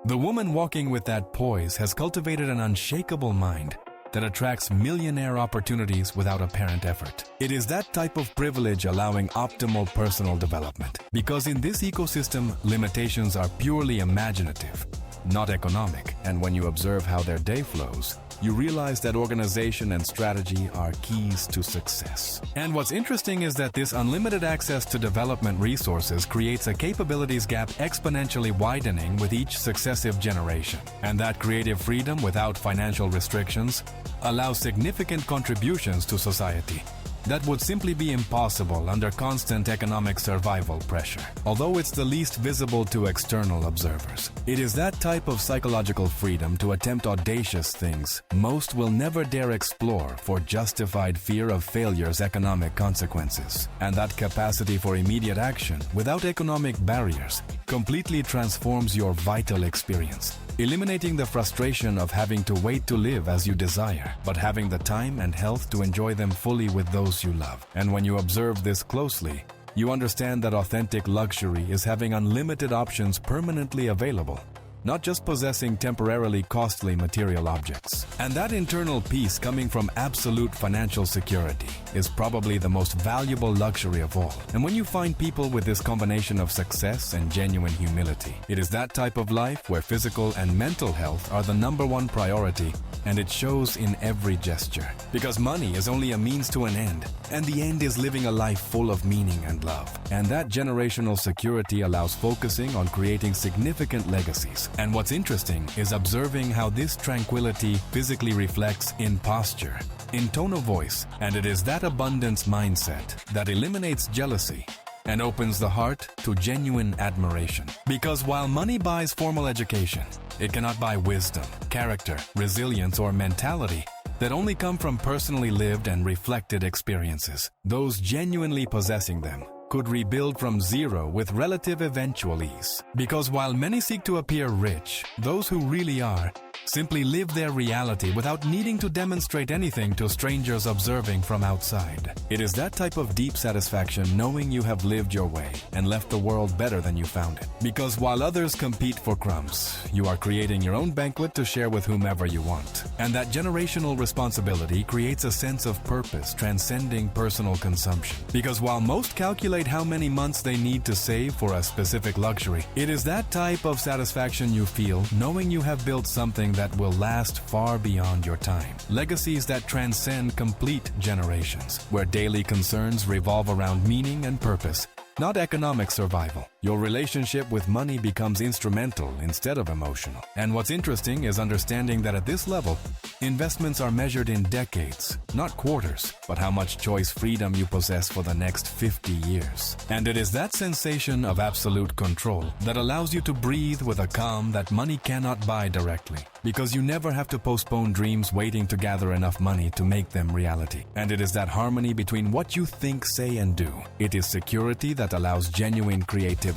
The woman walking with that poise has cultivated an unshakable mind that attracts millionaire opportunities without apparent effort. It is that type of privilege allowing optimal personal development. Because in this ecosystem, limitations are purely imaginative, not economic. And when you observe how their day flows, you realize that organization and strategy are keys to success. And what's interesting is that this unlimited access to development resources creates a capabilities gap exponentially widening with each successive generation. And that creative freedom without financial restrictions allows significant contributions to society that would simply be impossible under constant economic survival pressure. Although it's the least visible to external observers, it is that type of psychological freedom to attempt audacious things most will never dare explore for justified fear of failure's economic consequences. And that capacity for immediate action without economic barriers completely transforms your vital experience, eliminating the frustration of having to wait to live as you desire, but having the time and health to enjoy them fully with those you love. And when you observe this closely, you understand that authentic luxury is having unlimited options permanently available, not just possessing temporarily costly material objects. And that internal peace coming from absolute financial security is probably the most valuable luxury of all. And when you find people with this combination of success and genuine humility, it is that type of life where physical and mental health are the #1 priority, and it shows in every gesture. Because money is only a means to an end, and the end is living a life full of meaning and love. And that generational security allows focusing on creating significant legacies. And what's interesting is observing how this tranquility physically reflects in posture, in tone of voice, and it is that abundance mindset that eliminates jealousy and opens the heart to genuine admiration. Because while money buys formal education, it cannot buy wisdom, character, resilience, or mentality that only come from personally lived and reflected experiences. Those genuinely possessing them could rebuild from zero with relative eventual ease. Because while many seek to appear rich, those who really are simply live their reality without needing to demonstrate anything to strangers observing from outside. It is that type of deep satisfaction knowing you have lived your way and left the world better than you found it. Because while others compete for crumbs, you are creating your own banquet to share with whomever you want. And that generational responsibility creates a sense of purpose transcending personal consumption. Because while most calculate how many months they need to save for a specific luxury, it is that type of satisfaction you feel knowing you have built something that will last far beyond your time. Legacies that transcend complete generations, where daily concerns revolve around meaning and purpose, not economic survival. Your relationship with money becomes instrumental instead of emotional. And what's interesting is understanding that at this level, investments are measured in decades, not quarters, but how much choice freedom you possess for the next 50 years. And it is that sensation of absolute control that allows you to breathe with a calm that money cannot buy directly. Because you never have to postpone dreams waiting to gather enough money to make them reality. And it is that harmony between what you think, say, and do. It is security that allows genuine creativity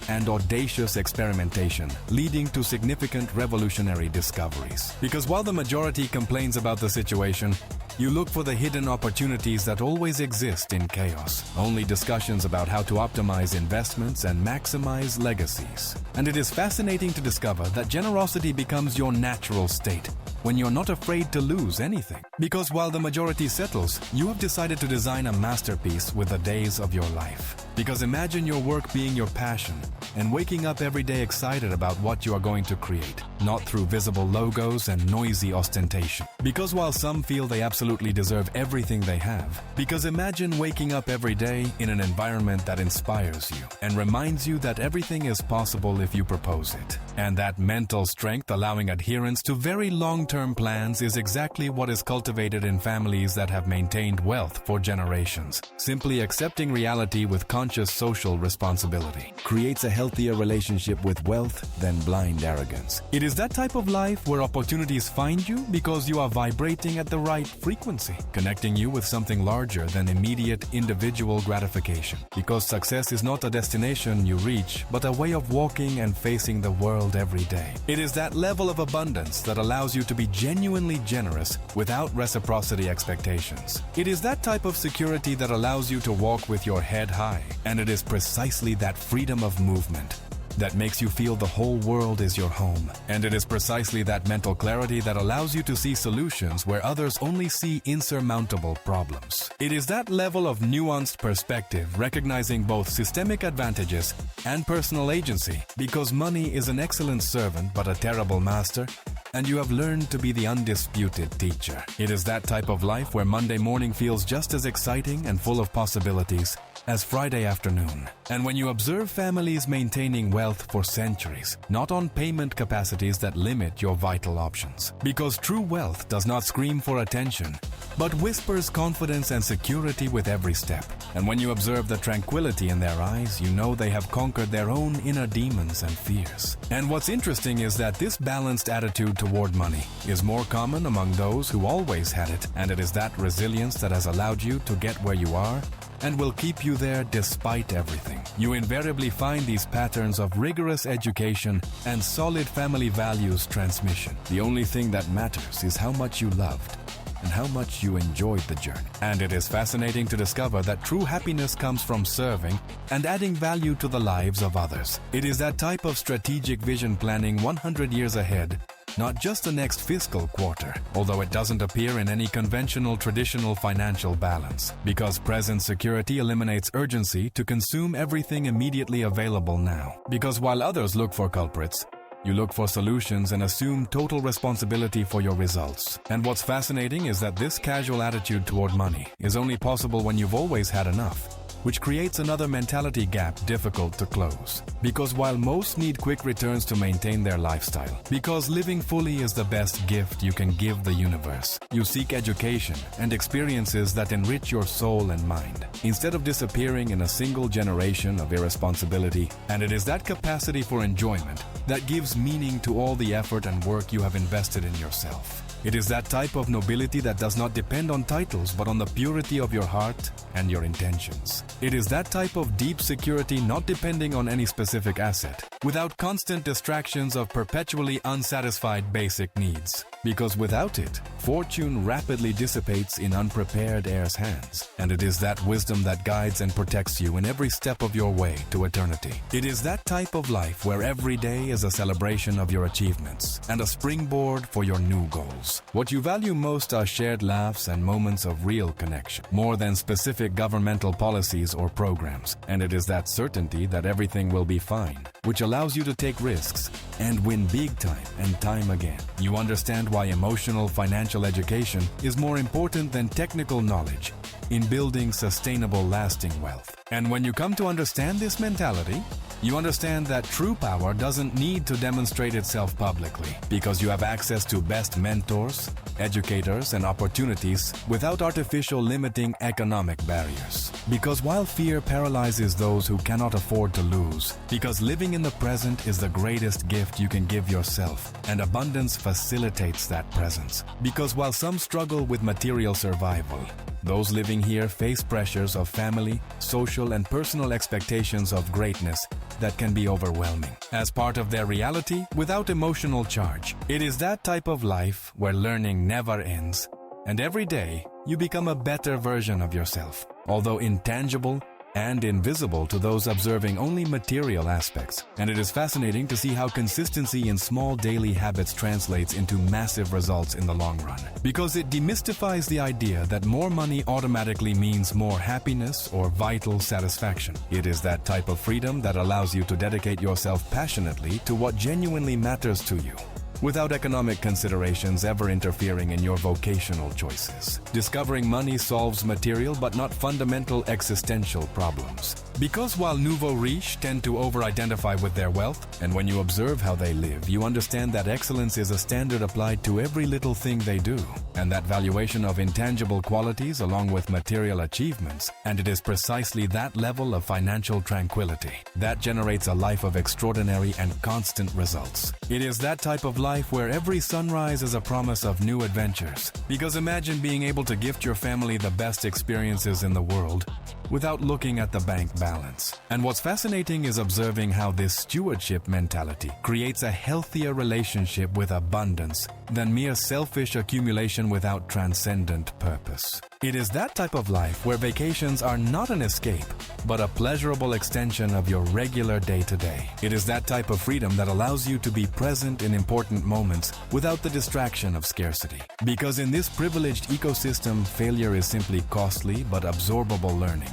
and audacious experimentation, leading to significant revolutionary discoveries. Because while the majority complains about the situation, you look for the hidden opportunities that always exist in chaos. Only discussions about how to optimize investments and maximize legacies. And it is fascinating to discover that generosity becomes your natural state when you're not afraid to lose anything. Because while the majority settles, you have decided to design a masterpiece with the days of your life. Because imagine your work being your passion and waking up every day excited about what you are going to create, not through visible logos and noisy ostentation. Because while some feel they absolutely deserve everything they have, because imagine waking up every day in an environment that inspires you and reminds you that everything is possible if you propose it. And that mental strength allowing adherence to very long-term plans is exactly what is cultivated in families that have maintained wealth for generations. Simply accepting reality with conscious social responsibility creates a healthier relationship with wealth than blind arrogance. It is that type of life where opportunities find you because you are vibrating at the right frequency, connecting you with something larger than immediate individual gratification. Because success is not a destination you reach, but a way of walking and facing the world every day. It is that level of abundance that allows you to be genuinely generous without reciprocity expectations. It is that type of security that allows you to walk with your head high. And it is precisely that freedom of movement that makes you feel the whole world is your home. And it is precisely that mental clarity that allows you to see solutions where others only see insurmountable problems. It is that level of nuanced perspective, recognizing both systemic advantages and personal agency, because money is an excellent servant but a terrible master, and you have learned to be the undisputed teacher. It is that type of life where Monday morning feels just as exciting and full of possibilities as Friday afternoon. And when you observe families maintaining wealth for centuries, not on payment capacities that limit your vital options. Because true wealth does not scream for attention, but whispers confidence and security with every step. And when you observe the tranquility in their eyes, you know they have conquered their own inner demons and fears. And what's interesting is that this balanced attitude toward money is more common among those who always had it, and it is that resilience that has allowed you to get where you are and will keep you there despite everything. You invariably find these patterns of rigorous education and solid family values transmission. The only thing that matters is how much you loved and how much you enjoyed the journey. And it is fascinating to discover that true happiness comes from serving and adding value to the lives of others. It is that type of strategic vision planning 100 years ahead, not just the next fiscal quarter, although it doesn't appear in any conventional traditional financial balance, because present security eliminates urgency to consume everything immediately available now. Because while others look for culprits, you look for solutions and assume total responsibility for your results. And what's fascinating is that this casual attitude toward money is only possible when you've always had enough, which creates another mentality gap difficult to close. Because while most need quick returns to maintain their lifestyle, because living fully is the best gift you can give the universe, you seek education and experiences that enrich your soul and mind, instead of disappearing in a single generation of irresponsibility. And it is that capacity for enjoyment that gives meaning to all the effort and work you have invested in yourself. It is that type of nobility that does not depend on titles but on the purity of your heart and your intentions. It is that type of deep security not depending on any specific asset, without constant distractions of perpetually unsatisfied basic needs. Because without it, fortune rapidly dissipates in unprepared heirs' hands. And it is that wisdom that guides and protects you in every step of your way to eternity. It is that type of life where every day is a celebration of your achievements and a springboard for your new goals. What you value most are shared laughs and moments of real connection, more than specific governmental policies or programs. And it is that certainty that everything will be fine, which allows you to take risks and win big time and time again. You understand why emotional financial education is more important than technical knowledge in building sustainable, lasting wealth. And when you come to understand this mentality, you understand that true power doesn't need to demonstrate itself publicly, because you have access to best mentors, educators, and opportunities without artificial limiting economic barriers. Because while fear paralyzes those who cannot afford to lose, because living in the present is the greatest gift you can give yourself, and abundance facilitates that presence. Because while some struggle with material survival, those living here face pressures of family, social, and personal expectations of greatness that can be overwhelming. As part of their reality, without emotional charge, it is that type of life where learning never ends, and every day you become a better version of yourself, although intangible and invisible to those observing only material aspects. And it is fascinating to see how consistency in small daily habits translates into massive results in the long run. Because it demystifies the idea that more money automatically means more happiness or vital satisfaction. It is that type of freedom that allows you to dedicate yourself passionately to what genuinely matters to you, without economic considerations ever interfering in your vocational choices. Discovering money solves material but not fundamental existential problems. Because while nouveau riche tend to over-identify with their wealth, and when you observe how they live, you understand that excellence is a standard applied to every little thing they do, and that valuation of intangible qualities along with material achievements, and it is precisely that level of financial tranquility that generates a life of extraordinary and constant results. It is that type of life where every sunrise is a promise of new adventures. Because imagine being able to gift your family the best experiences in the world without looking at the bank balance. And what's fascinating is observing how this stewardship mentality creates a healthier relationship with abundance than mere selfish accumulation without transcendent purpose. It is that type of life where vacations are not an escape, but a pleasurable extension of your regular day-to-day. It is that type of freedom that allows you to be present in important moments without the distraction of scarcity. Because in this privileged ecosystem, failure is simply costly but absorbable learning,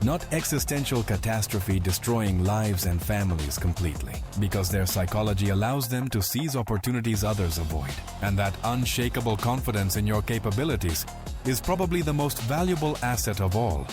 not existential catastrophe destroying lives and families completely, because their psychology allows them to seize opportunities others avoid. And that unshakable confidence in your capabilities is probably the most valuable asset of all.